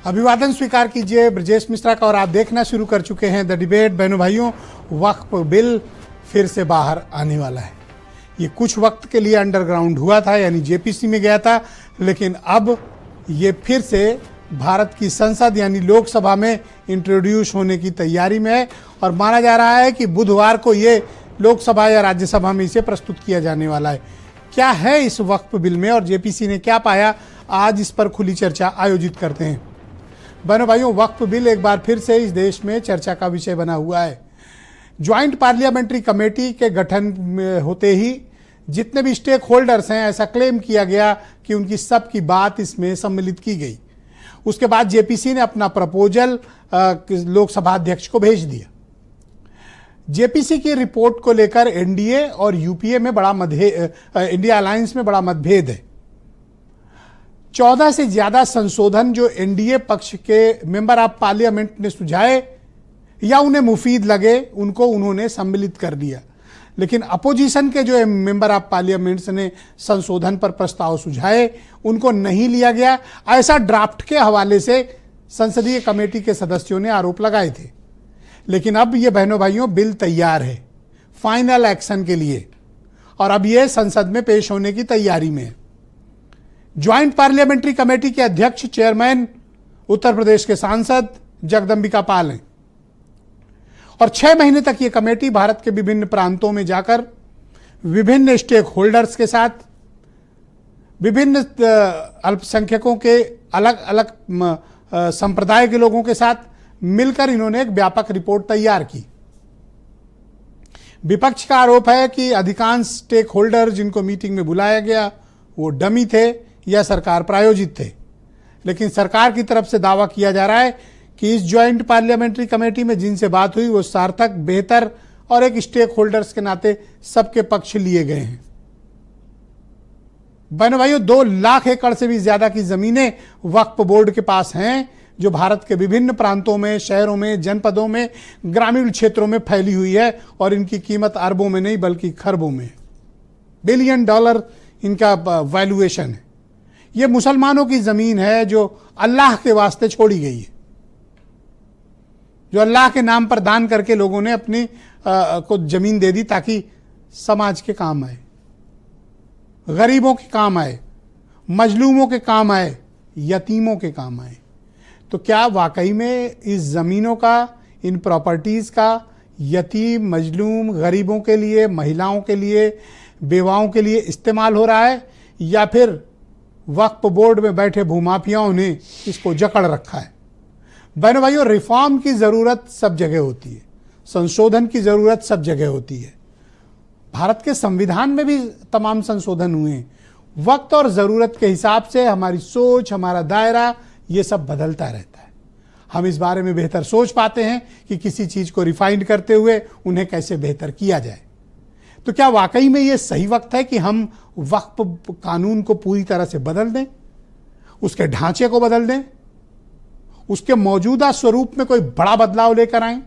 अभिवादन स्वीकार कीजिए ब्रजेश मिश्रा का और आप देखना शुरू कर चुके हैं द डिबेट। बहनों भाइयों, वक्फ बिल फिर से बाहर आने वाला है। ये कुछ वक्त के लिए अंडरग्राउंड हुआ था, यानी जेपीसी में गया था, लेकिन अब ये फिर से भारत की संसद यानी लोकसभा में इंट्रोड्यूस होने की तैयारी में है और माना जा रहा है कि बुधवार को ये लोकसभा या राज्यसभा में इसे प्रस्तुत किया जाने वाला है। क्या है इस वक्फ बिल में और जेपीसी ने क्या पाया, आज इस पर खुली चर्चा आयोजित करते हैं। बहनों भाइयों, वक्फ बिल एक बार फिर से इस देश में चर्चा का विषय बना हुआ है। ज्वाइंट पार्लियामेंट्री कमेटी के गठन में होते ही जितने भी स्टेक होल्डर्स हैं, ऐसा क्लेम किया गया कि उनकी सबकी बात इसमें सम्मिलित की गई। उसके बाद जेपीसी ने अपना प्रपोजल लोकसभा अध्यक्ष को भेज दिया। जेपीसी की रिपोर्ट को लेकर एनडीए और यूपीए में इंडिया अलायंस में बड़ा मतभेद है। 14 से ज्यादा संशोधन जो एनडीए पक्ष के मेंबर ऑफ पार्लियामेंट ने सुझाए या उन्हें मुफीद लगे, उनको उन्होंने सम्मिलित कर दिया, लेकिन अपोजिशन के जो मेंबर ऑफ पार्लियामेंट्स ने संशोधन पर प्रस्ताव सुझाए उनको नहीं लिया गया। ऐसा ड्राफ्ट के हवाले से संसदीय कमेटी के सदस्यों ने आरोप लगाए थे। लेकिन अब ये बहनों भाइयों बिल तैयार है फाइनल एक्शन के लिए और अब ये संसद में पेश होने की तैयारी में है। ज्वाइंट पार्लियामेंट्री कमेटी के अध्यक्ष चेयरमैन उत्तर प्रदेश के सांसद जगदंबिका पाल हैं और 6 महीने तक ये कमेटी भारत के विभिन्न प्रांतों में जाकर विभिन्न स्टेक होल्डर्स के साथ, विभिन्न अल्पसंख्यकों के अलग अलग संप्रदाय के लोगों के साथ मिलकर इन्होंने एक व्यापक रिपोर्ट तैयार की। विपक्ष का आरोप है कि अधिकांश स्टेक होल्डर जिनको मीटिंग में बुलाया गया वो डमी थे या सरकार प्रायोजित थे, लेकिन सरकार की तरफ से दावा किया जा रहा है कि इस ज्वाइंट पार्लियामेंट्री कमेटी में जिनसे बात हुई वो सार्थक, बेहतर और एक स्टेक होल्डर्स के नाते सबके पक्ष लिए गए हैं। बहनों भाइयों, 2 लाख एकड़ से भी ज्यादा की जमीनें वक्फ बोर्ड के पास हैं जो भारत के विभिन्न प्रांतों में, शहरों में, जनपदों में, ग्रामीण क्षेत्रों में फैली हुई है और इनकी कीमत अरबों में नहीं बल्कि खरबों में, $बिलियन इनका वैल्यूएशन है। ये मुसलमानों की जमीन है जो अल्लाह के वास्ते छोड़ी गई है, जो अल्लाह के नाम पर दान करके लोगों ने अपनी को जमीन दे दी ताकि समाज के काम आए, गरीबों के काम आए, मजलूमों के काम आए, यतीमों के काम आए। तो क्या वाकई में इस जमीनों का, इन प्रॉपर्टीज का यतीम, मजलूम, गरीबों के लिए, महिलाओं के लिए, बेवाओं के लिए इस्तेमाल हो रहा है या फिर वक्फ बोर्ड में बैठे भूमाफियाओं ने इसको जकड़ रखा है? बहनों भाइयों, रिफॉर्म की ज़रूरत सब जगह होती है, संशोधन की ज़रूरत सब जगह होती है। भारत के संविधान में भी तमाम संशोधन हुए हैं। वक्त और ज़रूरत के हिसाब से हमारी सोच, हमारा दायरा, ये सब बदलता रहता है। हम इस बारे में बेहतर सोच पाते हैं कि किसी चीज़ को रिफाइंड करते हुए उन्हें कैसे बेहतर किया जाए। तो क्या वाकई में ये सही वक्त है कि हम वक्फ कानून को पूरी तरह से बदल दें, उसके ढांचे को बदल दें, उसके मौजूदा स्वरूप में कोई बड़ा बदलाव लेकर आएं?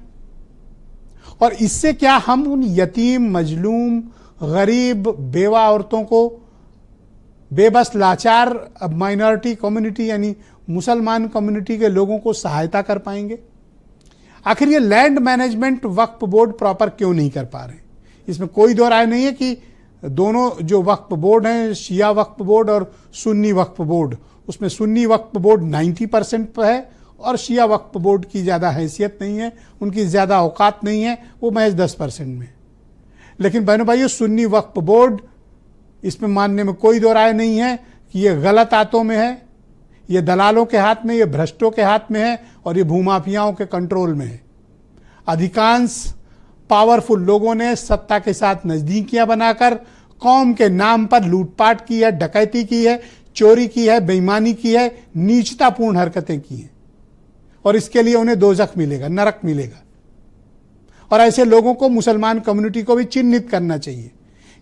और इससे क्या हम उन यतीम, मजलूम, गरीब, बेवा औरतों को, बेबस, लाचार माइनॉरिटी कम्युनिटी यानी मुसलमान कम्युनिटी के लोगों को सहायता कर पाएंगे? आखिर ये लैंड मैनेजमेंट वक्फ बोर्ड प्रॉपर क्यों नहीं कर पा रहे? इसमें कोई दो राय नहीं है कि दोनों जो वक्फ बोर्ड हैं, शिया वक्फ बोर्ड और सुन्नी वक्फ बोर्ड, उसमें सुन्नी वक्फ बोर्ड 90% पर है और शिया वक्फ बोर्ड की ज़्यादा हैसियत नहीं है, उनकी ज़्यादा औकात नहीं है, वो महज 10% में। लेकिन बहनों भाइयों, सुन्नी वक्फ बोर्ड, इसमें मानने में कोई दो राय नहीं है कि ये गलत हाथों में है, ये दलालों के हाथ में, ये भ्रष्टों के हाथ में है और ये भूमाफियाओं के कंट्रोल में है। अधिकांश पावरफुल लोगों ने सत्ता के साथ नज़दीकियां बनाकर कौम के नाम पर लूटपाट की है, डकैती की है, चोरी की है, बेईमानी की है, नीचतापूर्ण हरकतें की हैं और इसके लिए उन्हें दोजख मिलेगा, नरक मिलेगा। और ऐसे लोगों को, मुसलमान कम्युनिटी को भी चिन्हित करना चाहिए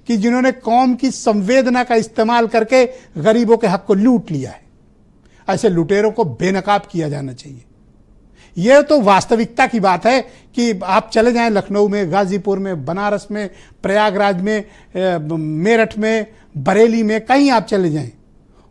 कि जिन्होंने कौम की संवेदना का इस्तेमाल करके गरीबों के हक को लूट लिया है। ऐसे लुटेरों को बेनकाब किया जाना चाहिए। यह तो वास्तविकता की बात है कि आप चले जाएं लखनऊ में, गाजीपुर में, बनारस में, प्रयागराज में, मेरठ में, बरेली में, कहीं आप चले जाएं,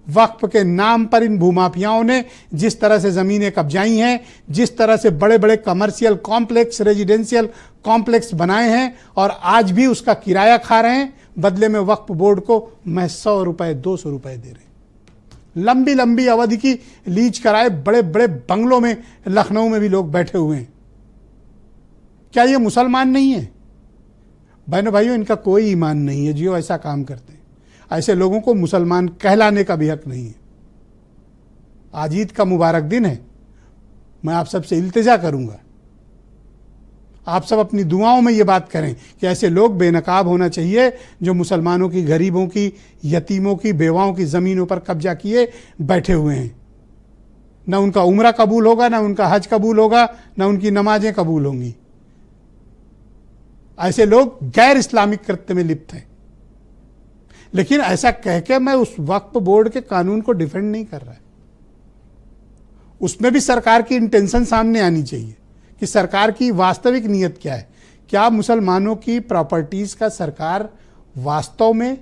वक्फ के नाम पर इन भूमाफियाओं ने जिस तरह से जमीनें कब्जाई हैं, जिस तरह से बड़े बड़े कमर्शियल कॉम्प्लेक्स, रेजिडेंशियल कॉम्प्लेक्स बनाए हैं और आज भी उसका किराया खा रहे हैं, बदले में वक्फ बोर्ड को मैं 100 रुपए 200 रुपए दे रहे हैं। लंबी लंबी अवधि की लीज कराए बड़े बड़े बंगलों में लखनऊ में भी लोग बैठे हुए हैं। क्या ये मुसलमान नहीं है? बहनों भाइयों, इनका कोई ईमान नहीं है जो ऐसा काम करते हैं। ऐसे लोगों को मुसलमान कहलाने का भी हक नहीं है। आज ईद का मुबारक दिन है। मैं आप सबसे इल्तिजा करूंगा, आप सब अपनी दुआओं में ये बात करें कि ऐसे लोग बेनकाब होना चाहिए जो मुसलमानों की, गरीबों की, यतीमों की, बेवाओं की ज़मीनों पर कब्जा किए बैठे हुए हैं। न उनका उम्रा कबूल होगा, न उनका हज कबूल होगा, न उनकी नमाजें कबूल होंगी। ऐसे लोग गैर इस्लामिक कृत्य में लिप्त हैं। लेकिन ऐसा कह के मैं उस वक्फ बोर्ड के कानून को डिफेंड नहीं कर रहा है। उसमें भी सरकार की इंटेंशन सामने आनी चाहिए कि सरकार की वास्तविक नीयत क्या है। क्या मुसलमानों की प्रॉपर्टीज का सरकार वास्तव में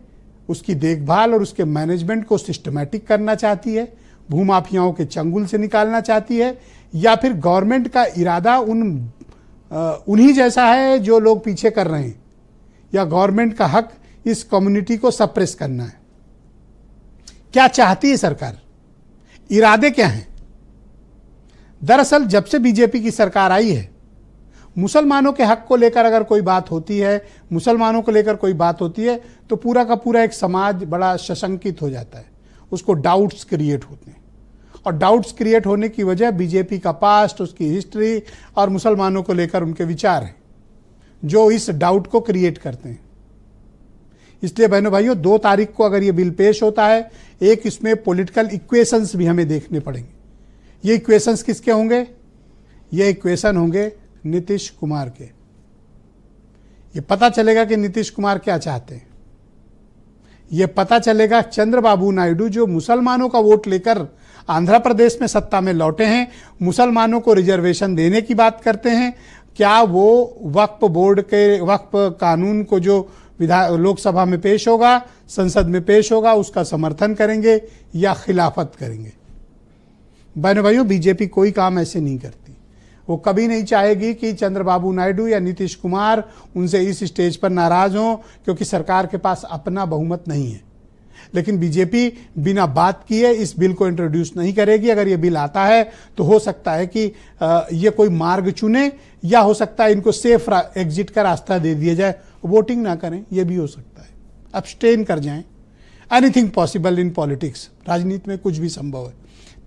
उसकी देखभाल और उसके मैनेजमेंट को सिस्टमैटिक करना चाहती है, भूमाफियाओं के चंगुल से निकालना चाहती है, या फिर गवर्नमेंट का इरादा उन्हीं जैसा है जो लोग पीछे कर रहे हैं, या गवर्नमेंट का हक इस कम्युनिटी को सप्रेस करना है? क्या चाहती है सरकार? इरादे क्या हैं? दरअसल जब से बीजेपी की सरकार आई है, मुसलमानों के हक को लेकर अगर कोई बात होती है, मुसलमानों को लेकर कोई बात होती है, तो पूरा का पूरा एक समाज बड़ा सशंकित हो जाता है। उसको डाउट्स क्रिएट होते हैं, और डाउट्स क्रिएट होने की वजह बीजेपी का पास्ट, उसकी हिस्ट्री और मुसलमानों को लेकर उनके विचार हैं जो इस डाउट को क्रिएट करते हैं। इसलिए बहनों भाइयों, 2 तारीख को अगर ये बिल पेश होता है, एक इसमें पॉलिटिकल इक्वेशंस भी हमें देखने पड़ेंगे। ये इक्वेशंस किसके होंगे? ये इक्वेशन होंगे नीतीश कुमार के। ये पता चलेगा कि नीतीश कुमार क्या चाहते हैं। ये पता चलेगा चंद्रबाबू नायडू, जो मुसलमानों का वोट लेकर आंध्र प्रदेश में सत्ता में लौटे हैं, मुसलमानों को रिजर्वेशन देने की बात करते हैं, क्या वो वक्फ बोर्ड के, वक्फ कानून को जो लोकसभा में पेश होगा, संसद में पेश होगा, उसका समर्थन करेंगे या खिलाफत करेंगे? बहनों भाइयों, बीजेपी कोई काम ऐसे नहीं करती। वो कभी नहीं चाहेगी कि चंद्रबाबू नायडू या नीतीश कुमार उनसे इस स्टेज पर नाराज हों, क्योंकि सरकार के पास अपना बहुमत नहीं है। लेकिन बीजेपी बिना बात किए इस बिल को इंट्रोड्यूस नहीं करेगी। अगर ये बिल आता है तो हो सकता है कि ये कोई मार्ग चुने, या हो सकता है इनको सेफ एग्जिट का रास्ता दे दिया जाए, वोटिंग ना करें, ये भी हो सकता है, अब्सटेन कर जाएं। एनीथिंग पॉसिबल इन पॉलिटिक्स, राजनीति में कुछ भी संभव है,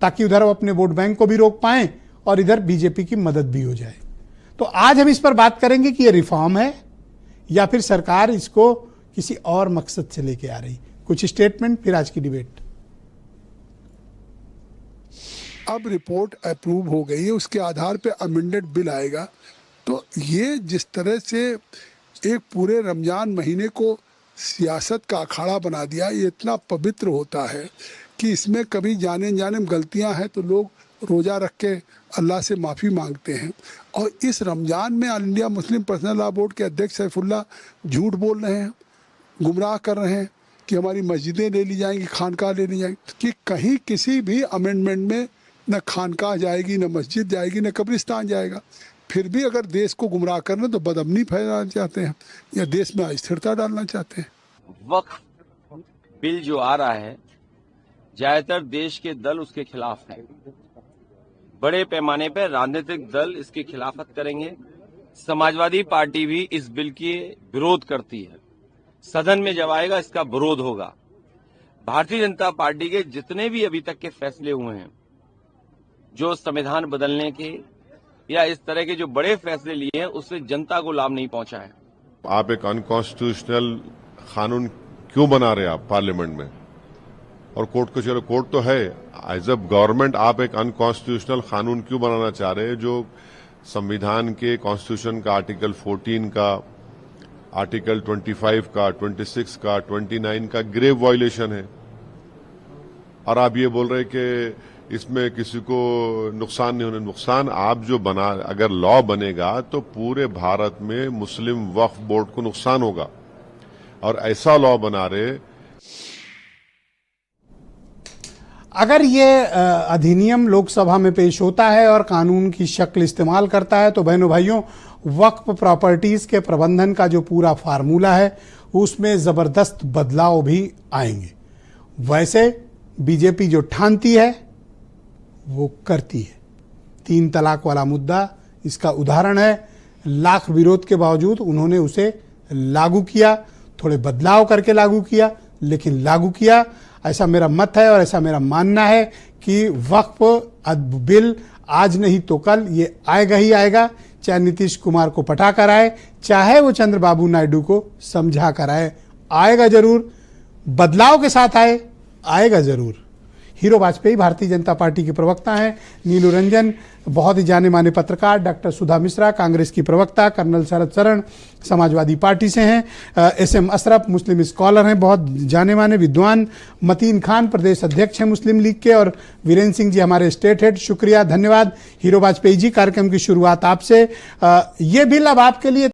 ताकि उधर वो अपने वोट बैंक को भी रोक पाएं और इधर बीजेपी की मदद भी हो जाए। तो आज हम इस पर बात करेंगे कि ये रिफॉर्म है या फिर सरकार इसको किसी और मकसद से लेके आ रही। कुछ स्टेटमेंट, फिर आज की डिबेट। अब रिपोर्ट अप्रूव हो गई है, उसके आधार पे अमेंडेड बिल आएगा। तो ये जिस तरह से एक पूरे रमजान महीने को सियासत का अखाड़ा बना दिया, ये इतना पवित्र होता है कि इसमें कभी जाने में गलतियां हैं तो लोग रोज़ा रख के अल्लाह से माफ़ी मांगते हैं। और इस रमज़ान में all India Muslim personal law board के अध्यक्ष सैफुल्ला झूठ बोल रहे हैं, गुमराह कर रहे हैं कि हमारी मस्जिदें ले ली जाएंगी, खानकाह ले ली जाएंगी, कि कहीं किसी भी अमेंडमेंट में न खानकाह जाएगी, न मस्जिद जाएगी, न कब्रिस्तान जाएगा। फिर भी अगर देश को गुमराह करना तो बदअमनी फैलाना चाहते हैं या देश में अस्थिरता डालना चाहते हैं। वक्फ बिल जो आ रहा है, ज्यादातर देश के दल उसके खिलाफ हैं। बड़े पैमाने पर राजनीतिक दल इसकी खिलाफत करेंगे। समाजवादी पार्टी भी इस बिल की विरोध करती है। सदन में जब आएगा इसका विरोध होगा। भारतीय जनता पार्टी के जितने भी अभी तक के फैसले हुए हैं, जो संविधान बदलने के या इस तरह के जो बड़े फैसले लिए हैं, उससे जनता को लाभ नहीं पहुंचा है। आप एक अनकॉन्स्टिट्यूशनल कानून क्यों बना रहे हैं आप पार्लियामेंट में? और कोर्ट को, चलो कोर्ट तो है, एज अ गवर्नमेंट आप एक अनकॉन्स्टिट्यूशनल कानून क्यों बनाना चाह रहे हैं जो संविधान के, कॉन्स्टिट्यूशन का आर्टिकल 14 का, आर्टिकल 25 का, 26 का, 29 का ग्रेव वायलेशन है? और आप ये बोल रहे हैं कि इसमें किसी को नुकसान नहीं होने। नुकसान आप जो बना, अगर लॉ बनेगा तो पूरे भारत में मुस्लिम वक्फ बोर्ड को नुकसान होगा। और ऐसा लॉ बना रहे। अगर ये अधिनियम लोकसभा में पेश होता है और कानून की शक्ल इस्तेमाल करता है तो बहनों भाइयों, वक्फ प्रॉपर्टीज के प्रबंधन का जो पूरा फार्मूला है उसमें जबरदस्त बदलाव भी आएंगे। वैसे बीजेपी जो ठानती है वो करती है। 3 तलाक वाला मुद्दा इसका उदाहरण है। लाख विरोध के बावजूद उन्होंने उसे लागू किया, थोड़े बदलाव करके लागू किया, लेकिन लागू किया। ऐसा मेरा मत है और ऐसा मेरा मानना है कि वक्फ बिल आज नहीं तो कल ये आएगा ही आएगा, चाहे नीतीश कुमार को पटा कर आए, चाहे वो चंद्रबाबू नायडू को समझा कर आए, आएगा जरूर। बदलाव के साथ आएगा जरूर। हीरो वाजपेयी भारतीय जनता पार्टी के प्रवक्ता हैं, नीलू रंजन बहुत ही जाने माने पत्रकार, डॉक्टर सुधा मिश्रा कांग्रेस की प्रवक्ता, कर्नल शरद शरण समाजवादी पार्टी से हैं, SM अशरफ मुस्लिम स्कॉलर हैं, बहुत जाने माने विद्वान, मतीन खान प्रदेश अध्यक्ष हैं मुस्लिम लीग के, और वीरेंद्र सिंह जी हमारे स्टेट हेड। शुक्रिया, धन्यवाद हीरो वाजपेयी जी। कार्यक्रम की शुरुआत आपसे। ये बिल अब आपके लिए